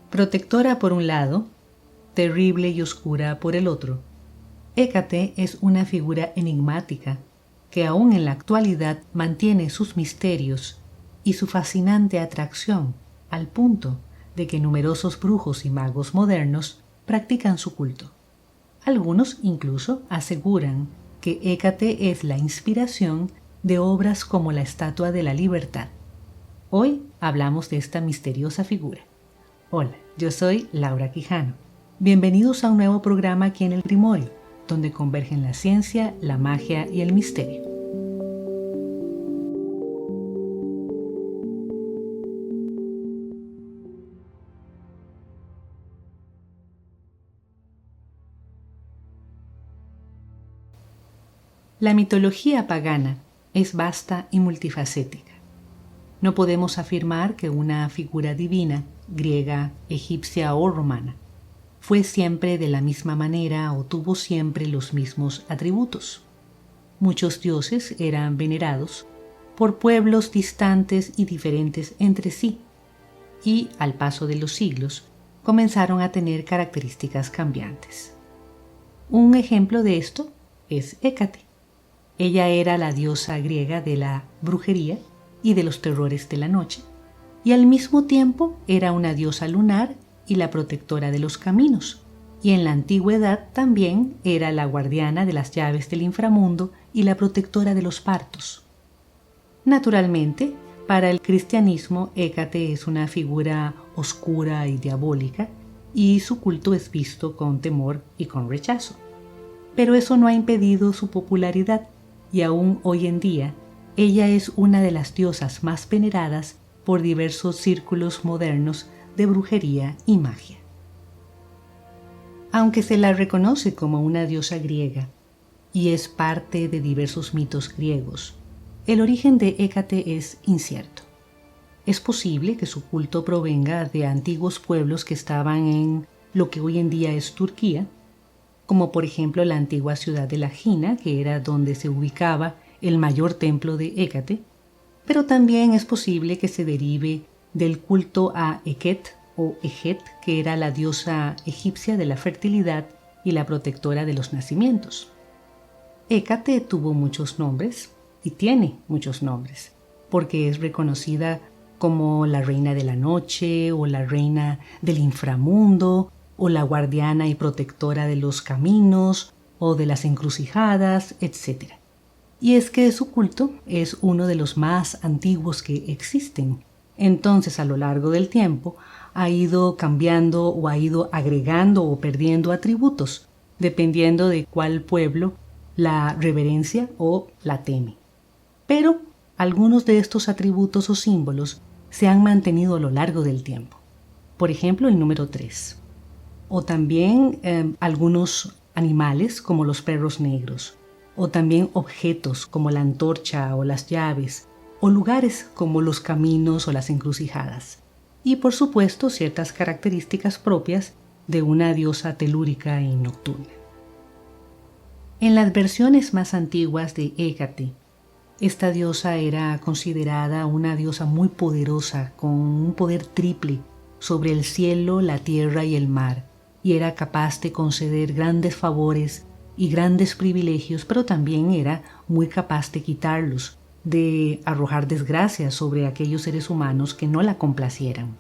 Protectora por un lado, terrible y oscura por el otro, Hécate es una figura enigmática que aún en la actualidad mantiene sus misterios y su fascinante atracción al punto de que numerosos brujos y magos modernos practican su culto. Algunos incluso aseguran que Hécate es la inspiración de obras como la Estatua de la Libertad. Hoy hablamos de esta misteriosa figura. Hola, yo soy Laura Quijano. Bienvenidos a un nuevo programa aquí en El Grimorio, donde convergen la ciencia, la magia y el misterio. La mitología pagana es vasta y multifacética. No podemos afirmar que una figura divina, griega, egipcia o romana, fue siempre de la misma manera o tuvo siempre los mismos atributos. Muchos dioses eran venerados por pueblos distantes y diferentes entre sí, y al paso de los siglos comenzaron a tener características cambiantes. Un ejemplo de esto es Hécate. Ella era la diosa griega de la brujería y de los terrores de la noche, y al mismo tiempo era una diosa lunar y la protectora de los caminos, y en la antigüedad también era la guardiana de las llaves del inframundo y la protectora de los partos. Naturalmente, para el cristianismo, Hécate es una figura oscura y diabólica, y su culto es visto con temor y con rechazo. Pero eso no ha impedido su popularidad, y aún hoy en día, ella es una de las diosas más veneradas por diversos círculos modernos de brujería y magia. Aunque se la reconoce como una diosa griega y es parte de diversos mitos griegos, el origen de Hécate es incierto. Es posible que su culto provenga de antiguos pueblos que estaban en lo que hoy en día es Turquía, como por ejemplo la antigua ciudad de Lagina, que era donde se ubicaba el mayor templo de Hécate, pero también es posible que se derive del culto a Heket o Hejet, que era la diosa egipcia de la fertilidad y la protectora de los nacimientos. Hécate tuvo muchos nombres y tiene muchos nombres, porque es reconocida como la reina de la noche o la reina del inframundo o la guardiana y protectora de los caminos o de las encrucijadas, etc. Y es que su culto es uno de los más antiguos que existen. Entonces, a lo largo del tiempo, ha ido cambiando o ha ido agregando o perdiendo atributos, dependiendo de cuál pueblo la reverencia o la teme. Pero algunos de estos atributos o símbolos se han mantenido a lo largo del tiempo. Por ejemplo, el número 3. O también algunos animales como los perros negros, o también objetos como la antorcha o las llaves, o lugares como los caminos o las encrucijadas, y por supuesto ciertas características propias de una diosa telúrica y nocturna. En las versiones más antiguas de Hécate, esta diosa era considerada una diosa muy poderosa, con un poder triple sobre el cielo, la tierra y el mar, y era capaz de conceder grandes favores y grandes privilegios, pero también era muy capaz de quitarlos, de arrojar desgracias sobre aquellos seres humanos que no la complacieran.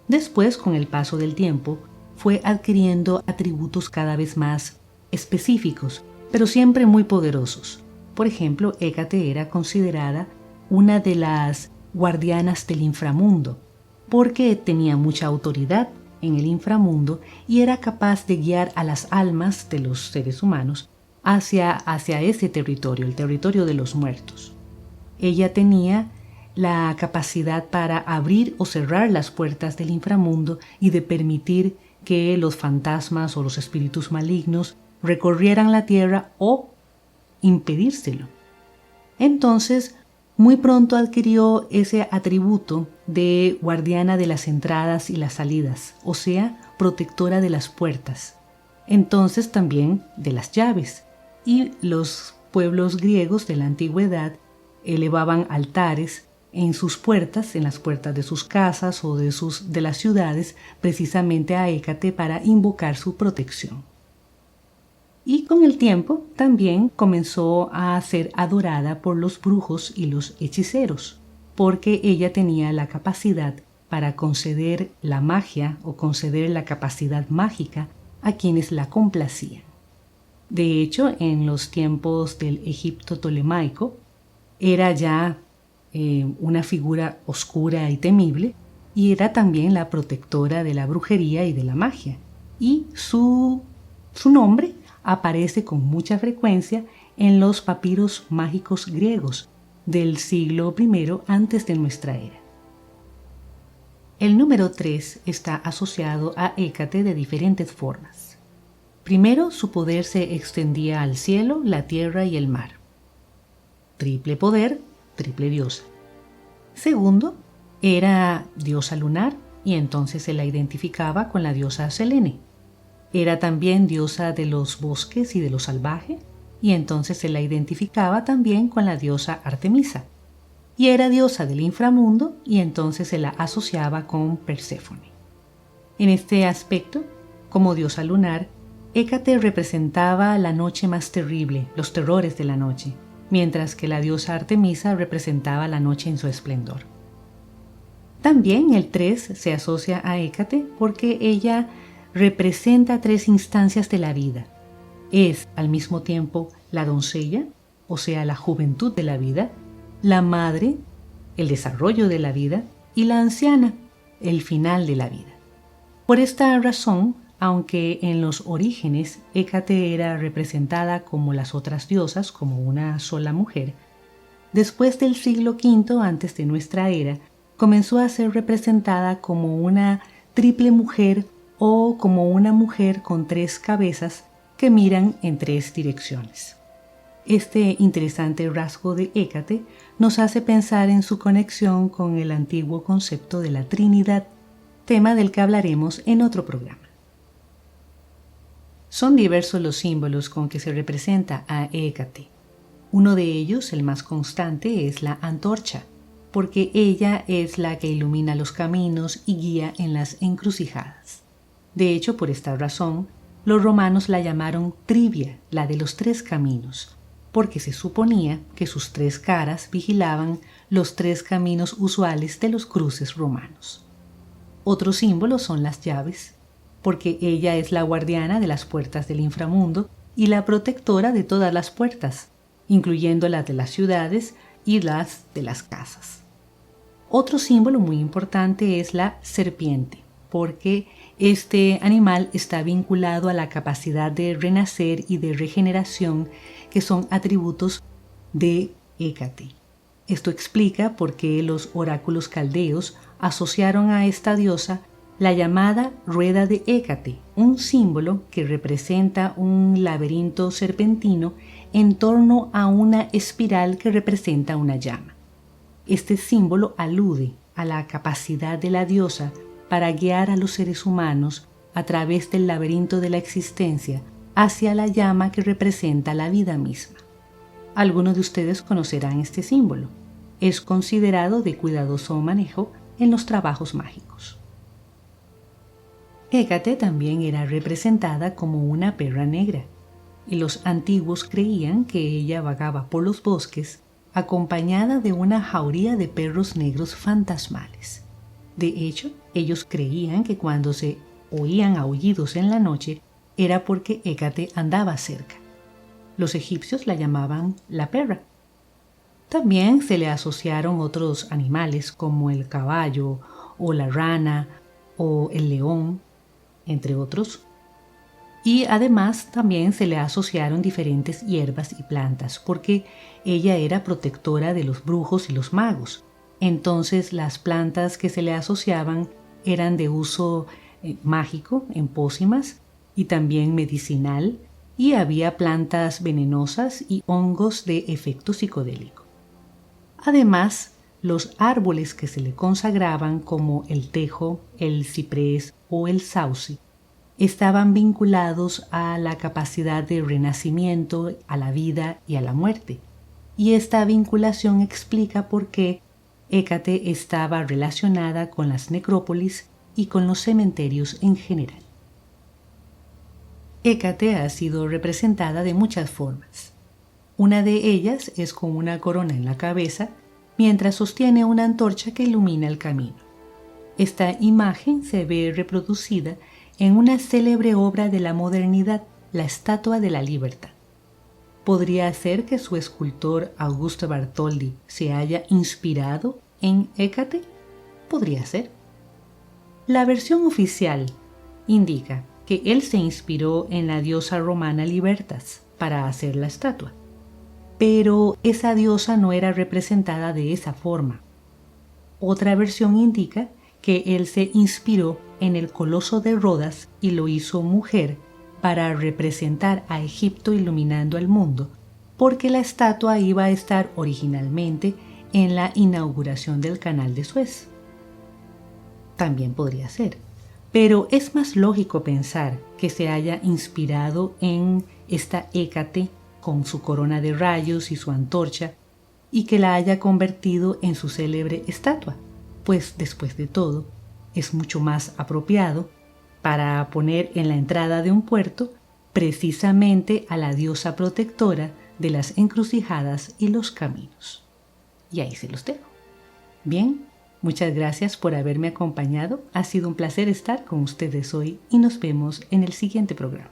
Después, con el paso del tiempo, fue adquiriendo atributos cada vez más específicos, pero siempre muy poderosos. Por ejemplo, Hécate era considerada una de las guardianas del inframundo, porque tenía mucha autoridad en el inframundo y era capaz de guiar a las almas de los seres humanos hacia ese territorio, el territorio de los muertos. Ella tenía la capacidad para abrir o cerrar las puertas del inframundo y de permitir que los fantasmas o los espíritus malignos recorrieran la tierra o impedírselo. Entonces, muy pronto adquirió ese atributo de guardiana de las entradas y las salidas, o sea, protectora de las puertas. Entonces también de las llaves. Y los pueblos griegos de la antigüedad elevaban altares en sus puertas, en las puertas de sus casas o de las ciudades, precisamente a Hécate para invocar su protección. Y con el tiempo también comenzó a ser adorada por los brujos y los hechiceros, porque ella tenía la capacidad para conceder la magia o conceder la capacidad mágica a quienes la complacían. De hecho, en los tiempos del Egipto tolemaico, era ya una figura oscura y temible, y era también la protectora de la brujería y de la magia. Y su nombre aparece con mucha frecuencia en los papiros mágicos griegos del siglo I antes de nuestra era. El número 3 está asociado a Hécate de diferentes formas. Primero, su poder se extendía al cielo, la tierra y el mar. Triple poder, triple diosa. Segundo, era diosa lunar y entonces se la identificaba con la diosa Selene. Era también diosa de los bosques y de lo salvaje y entonces se la identificaba también con la diosa Artemisa. Y era diosa del inframundo y entonces se la asociaba con Perséfone. En este aspecto, como diosa lunar, Hécate representaba la noche más terrible, los terrores de la noche, mientras que la diosa Artemisa representaba la noche en su esplendor. También el 3 se asocia a Hécate porque ella representa 3 instancias de la vida. Es al mismo tiempo la doncella, o sea, la juventud de la vida, la madre, el desarrollo de la vida, y la anciana, el final de la vida. Por esta razón, aunque en los orígenes Hécate era representada como las otras diosas, como una sola mujer, después del siglo V antes de nuestra era, comenzó a ser representada como una triple mujer o como una mujer con 3 cabezas que miran en 3 direcciones. Este interesante rasgo de Hécate nos hace pensar en su conexión con el antiguo concepto de la Trinidad, tema del que hablaremos en otro programa. Son diversos los símbolos con que se representa a Hécate. Uno de ellos, el más constante, es la antorcha, porque ella es la que ilumina los caminos y guía en las encrucijadas. De hecho, por esta razón, los romanos la llamaron Trivia, la de los 3 caminos, porque se suponía que sus 3 caras vigilaban los 3 caminos usuales de los cruces romanos. Otro símbolo son las llaves, porque ella es la guardiana de las puertas del inframundo y la protectora de todas las puertas, incluyendo las de las ciudades y las de las casas. Otro símbolo muy importante es la serpiente, porque este animal está vinculado a la capacidad de renacer y de regeneración, que son atributos de Hécate. Esto explica por qué los oráculos caldeos asociaron a esta diosa la llamada rueda de Hécate, un símbolo que representa un laberinto serpentino en torno a una espiral que representa una llama. Este símbolo alude a la capacidad de la diosa para guiar a los seres humanos a través del laberinto de la existencia hacia la llama que representa la vida misma. Algunos de ustedes conocerán este símbolo. Es considerado de cuidadoso manejo en los trabajos mágicos. Hécate también era representada como una perra negra, y los antiguos creían que ella vagaba por los bosques acompañada de una jauría de perros negros fantasmales. De hecho, ellos creían que cuando se oían aullidos en la noche era porque Hécate andaba cerca. Los egipcios la llamaban la perra. También se le asociaron otros animales como el caballo o la rana o el león, entre otros. Y además también se le asociaron diferentes hierbas y plantas porque ella era protectora de los brujos y los magos. Entonces las plantas que se le asociaban eran de uso mágico en pócimas y también medicinal, y había plantas venenosas y hongos de efecto psicodélico. Además, los árboles que se le consagraban como el tejo, el ciprés o el sauce estaban vinculados a la capacidad de renacimiento, a la vida y a la muerte. Y esta vinculación explica por qué Hécate estaba relacionada con las necrópolis y con los cementerios en general. Hécate ha sido representada de muchas formas. Una de ellas es con una corona en la cabeza, mientras sostiene una antorcha que ilumina el camino. Esta imagen se ve reproducida en una célebre obra de la modernidad, la Estatua de la Libertad. ¿Podría ser que su escultor Augusto Bartholdi se haya inspirado en Hécate? Podría ser. La versión oficial indica que él se inspiró en la diosa romana Libertas para hacer la estatua. Pero esa diosa no era representada de esa forma. Otra versión indica que él se inspiró en el coloso de Rodas y lo hizo mujer para representar a Egipto iluminando al mundo, porque la estatua iba a estar originalmente en la inauguración del Canal de Suez. También podría ser. Pero es más lógico pensar que se haya inspirado en esta Hécate con su corona de rayos y su antorcha y que la haya convertido en su célebre estatua, pues después de todo es mucho más apropiado para poner en la entrada de un puerto precisamente a la diosa protectora de las encrucijadas y los caminos. Y ahí se los dejo. Bien. Muchas gracias por haberme acompañado. Ha sido un placer estar con ustedes hoy y nos vemos en el siguiente programa.